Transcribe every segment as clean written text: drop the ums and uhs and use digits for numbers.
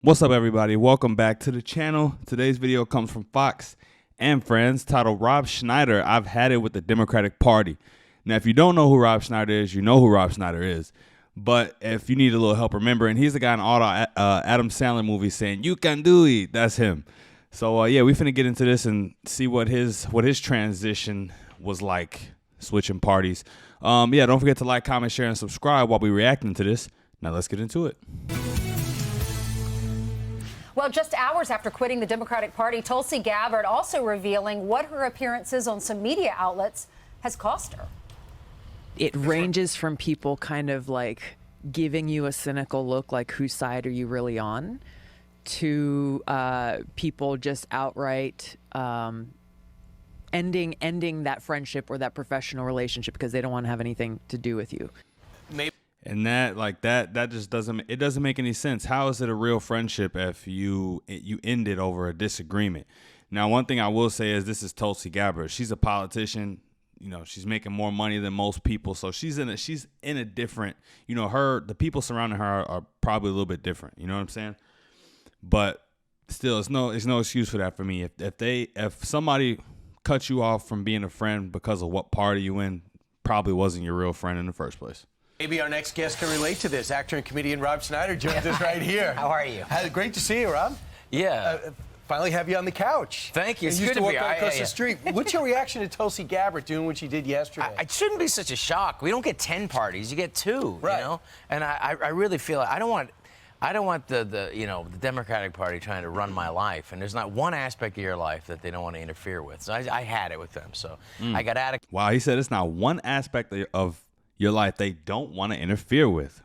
What's up, everybody? Welcome back to the channel. Today's video comes from Fox and Friends, titled Rob Schneider, I've Had It with the Democratic Party. Now, if you don't know who Rob Schneider is, you know who Rob Schneider is. But if you need a little help remembering, he's the guy in all the Adam Sandler movies saying, "You can do it." That's him. So, yeah, we finna get into this and see what his transition was like, switching parties. Yeah, don't forget to like, comment, share, and subscribe while we reacting to this. Now, let's get into it. Well, just hours after quitting the Democratic Party, Tulsi Gabbard also revealing what her appearances on some media outlets has cost her. It ranges from people kind of like giving you a cynical look, like whose side are you really on, to people just outright ending that friendship or that professional relationship because they don't want to have anything to do with you. And that just doesn't make any sense. How is it a real friendship if you end it over a disagreement? Now, one thing I will say is this is Tulsi Gabbard. She's a politician. You know, she's making more money than most people, so she's in a different. You know, the people surrounding her are probably a little bit different. You know what I'm saying? But still, it's no excuse for that for me. If somebody cuts you off from being a friend because of what party you in, probably wasn't your real friend in the first place. Maybe our next guest can relate to this. Actor and comedian Rob Schneider joins us right here. How are you? Great to see you, Rob. Yeah. Finally have you on the couch. Thank you. It's you used good to to walk be right across the street. What's your reaction to Tulsi Gabbard doing what she did yesterday? It shouldn't be such a shock. We don't get 10 parties. You get 2, right. You know? And I really feel like I don't want the Democratic Party trying to run my life. And there's not one aspect of your life that they don't want to interfere with. So I had it with them. So I got out of... Wow, he said it's not one aspect of your life they don't want to interfere with.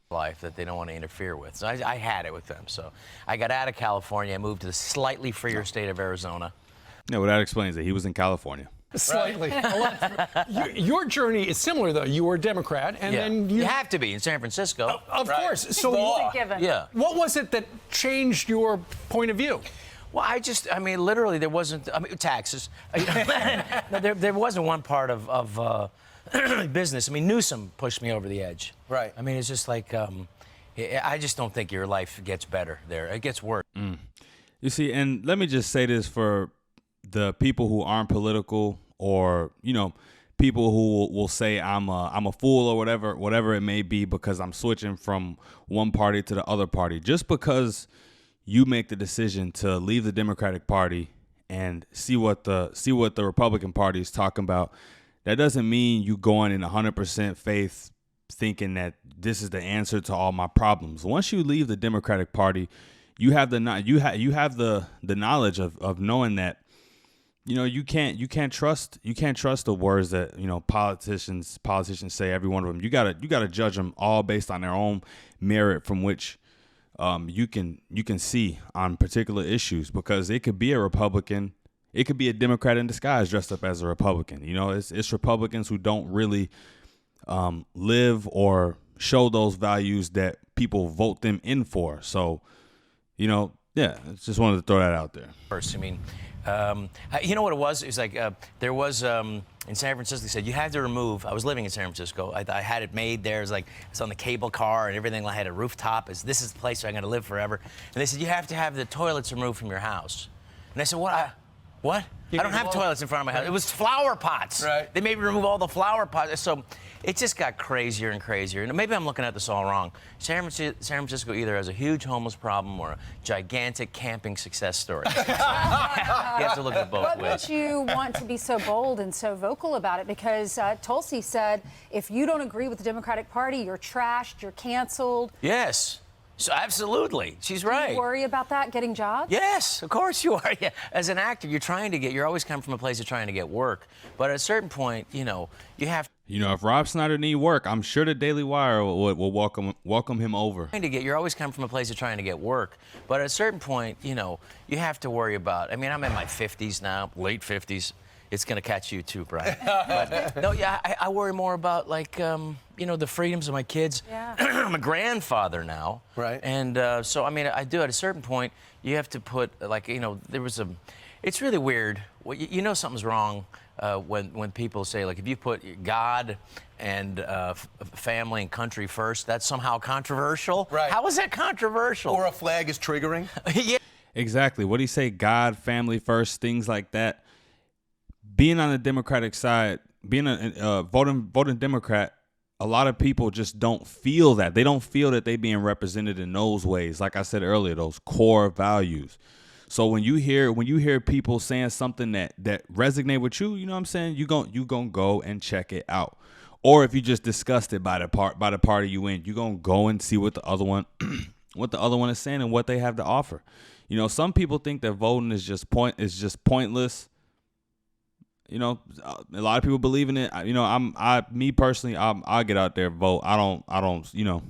Life that they don't want to interfere with. So I had it with them. So I got out of California. I moved to the slightly freer state of Arizona. Yeah, well, that explains it. He was in California. Slightly. Your journey is similar, though. You were a Democrat, and then you have to be in San Francisco. Of course. So It's a given. Yeah. What was it that changed your point of view? Well, I mean, literally, there wasn't, taxes. there wasn't one part of business. I mean, Newsom pushed me over the edge. Right. I mean, it's just like, I just don't think your life gets better there. It gets worse. You see, and let me just say this for the people who aren't political, or, you know, people who will say I'm a fool or whatever it may be because I'm switching from one party to the other party. Just because you make the decision to leave the Democratic Party and see what the Republican Party is talking about, that doesn't mean you going in 100% faith thinking that this is the answer to all my problems. Once you leave the Democratic Party, you have the knowledge of knowing that, you know, you can't trust the words that, you know, politicians say, every one of them. You gotta judge them all based on their own merit from which you can see on particular issues, because it could be a Republican. It could be a Democrat in disguise dressed up as a Republican. You know, it's Republicans who don't really live or show those values that people vote them in for. So, you know, yeah, just wanted to throw that out there. First, I mean, you know what it was? It was like there was in San Francisco. They said you had to remove. I was living in San Francisco. I had it made there. It was like it's on the cable car and everything. I had a rooftop. This is the place where I'm going to live forever. And they said you have to have the toilets removed from your house. And I said, what? What? I don't have toilets in front of my house. It was flower pots. Right. They made me remove all the flower pots. So it just got crazier and crazier. And maybe I'm looking at this all wrong. San Francisco either has a huge homeless problem or a gigantic camping success story. You have to look at both ways. What made you want to be so bold and so vocal about it? Because Tulsi said, if you don't agree with the Democratic Party, you're trashed, you're canceled. Yes. So absolutely, she's right. Do you worry about that, getting jobs? Yes, of course you are. Yeah. As an actor, you're always coming from a place of trying to get work. But at a certain point, you know, you have. You know, if Rob Schneider need work, I'm sure the Daily Wire will welcome him over. You're always coming from a place of trying to get work. But at a certain point, you know, you have to worry about. I mean, I'm in my 50s now, late 50s. It's going to catch you too, Brian. But, no, yeah, I worry more about, like, you know, the freedoms of my kids. Yeah. I'm a grandfather now. Right. And so, I mean, I do at a certain point, you have to put, like, you know, it's really weird. Well, you know something's wrong when people say, like, if you put God and family and country first, that's somehow controversial. Right. How is that controversial? Or a flag is triggering. Yeah. Exactly. What do you say? God, family first, things like that. Being on the Democratic side, being a voting Democrat, a lot of people just don't feel that. They don't feel that they being represented in those ways. Like I said earlier, those core values. So when you hear people saying something that resonate with you, you know what I'm saying? You gonna go and check it out. Or if you just disgusted by the party you in, you gonna go and see what the other one is saying and what they have to offer. You know, some people think that voting is just pointless. You know, a lot of people believe in it. You know, me personally, I'll get out there and vote. I don't. You know,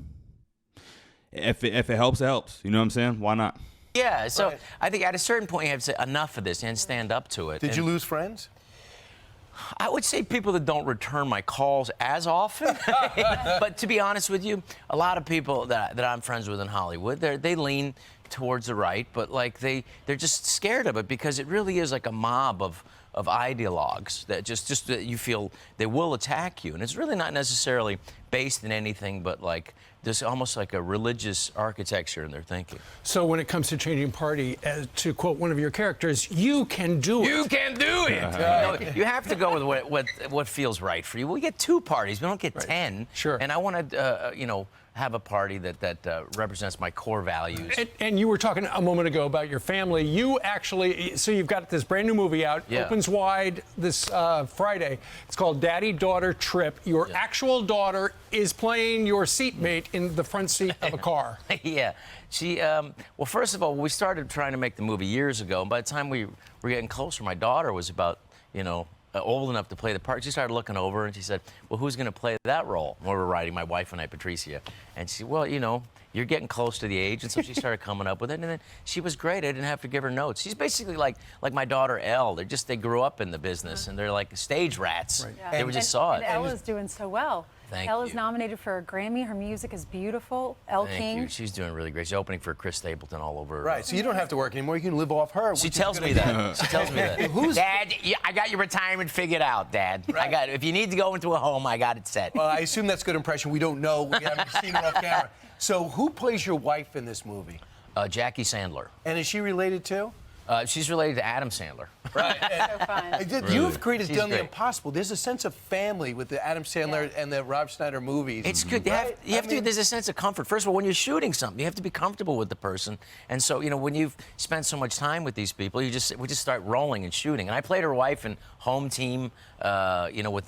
if it helps, it helps. You know what I'm saying? Why not? Yeah. So Right. I think at a certain point you have to say enough of this and stand up to it. Did you lose friends? I would say people that don't return my calls as often. But to be honest with you, a lot of people that I'm friends with in Hollywood, they lean towards the right, but like they're just scared of it because it really is like a mob of ideologues that just that you feel they will attack you, and it's really not necessarily based in anything but like there's almost like a religious architecture in their thinking. So when it comes to changing party, to quote one of your characters, you can do it. You can do it. You know, you have to go with what feels right for you. We get 2 parties. We don't get 10. Sure. And I want to, have a party that represents my core values. And you were talking a moment ago about your family. You actually, so you've got this brand new movie out, Yeah. opens wide this Friday. It's called Daddy Daughter Trip. Your actual daughter is playing your seatmate in the front seat of a car. Yeah. She, well, first of all, we started trying to make the movie years ago. And by the time we were getting closer, my daughter was about, old enough to play the part. She started looking over and she said, well, who's going to play that role? And we were writing, my wife and I, Patricia. And she said, well, you're getting close to the age. And so she started coming up with it. And then she was great. I didn't have to give her notes. She's basically like my daughter, Elle. They grew up in the business and they're like stage rats. Right. Yeah. They just saw it. And Elle is doing so well. Thank Elle is you. nominated for a Grammy. Her music is beautiful. Elle Thank King. you. She's doing really great. She's opening for Chris Stapleton all over. Right, so you don't have to work anymore. You can live off her. She which is tells gonna me be- that. She tells me that. Dad, I got your retirement figured out, Dad. Right. If you need to go into a home, I got it set. Well, I assume that's good impression. We don't know. We haven't seen her off camera. So who plays your wife in this movie? Jackie Sandler. And is she related to? She's related to Adam Sandler. Right. So fun. You have created She's Done the great. Impossible. There's a sense of family with the Adam Sandler and the Rob Schneider movies. It's good. Right? There's a sense of comfort. First of all, when you're shooting something, you have to be comfortable with the person. And so, when you've spent so much time with these people, we just start rolling and shooting. And I played her wife in Home Team, with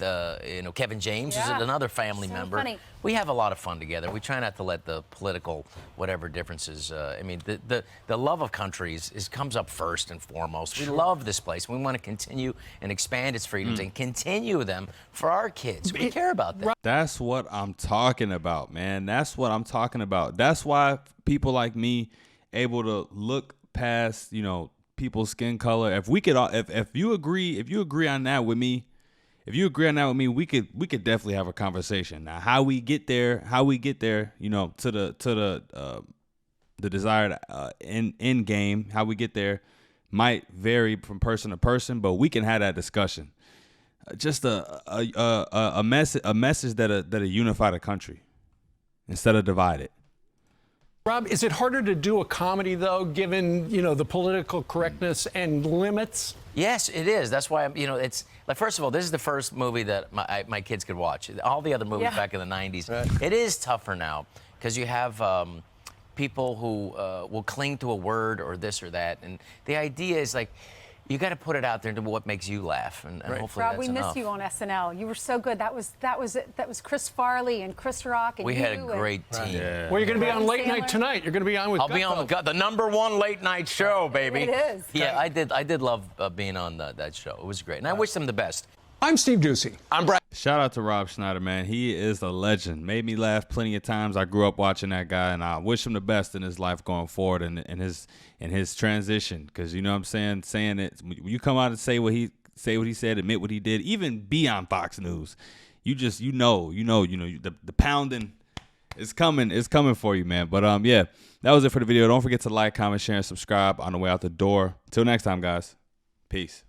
Kevin James, who's Yeah. another family So member. funny. We have a lot of fun together. We try not to let the political whatever differences. The love of countries comes up first and foremost. We love this place. We want to continue and expand its freedoms and continue them for our kids. We care about that. That's what I'm talking about, man. That's what I'm talking about. That's why people like me able to look past, people's skin color. If we could, if you agree on that with me, we could definitely have a conversation. Now, how we get there, to the desired end game, how we get there might vary from person to person, but we can have that discussion. Just a message that'll unify the country instead of divide it. Rob, is it harder to do a comedy, though, given, the political correctness and limits? Yes, it is. That's why it's like, first of all, this is the first movie that my kids could watch. All the other movies back in the 90s. Right. It is tougher now because you have people who will cling to a word or this or that. And the idea is like, you got to put it out there into what makes you laugh, and hopefully Rob, that's we enough. missed you on SNL. You were so good. That was Chris Farley and Chris Rock and We you. had a great team. Yeah. Well, you're going to be on Adam late night Sandler. tonight. You're going to be on with I'll be on the #1 late night show, baby. It is. Yeah, I did love being on that show. It was great, and I wish them the best. I'm Steve Ducey. I'm Brad. Shout out to Rob Schneider, man. He is a legend. Made me laugh plenty of times. I grew up watching that guy, and I wish him the best in his life going forward and in his transition. Because you know what I'm saying it. When you come out and say what he said, admit what he did, even be on Fox News. You just the pounding is coming. It's coming for you, man. But yeah, that was it for the video. Don't forget to like, comment, share, and subscribe on the way out the door. Till next time, guys. Peace.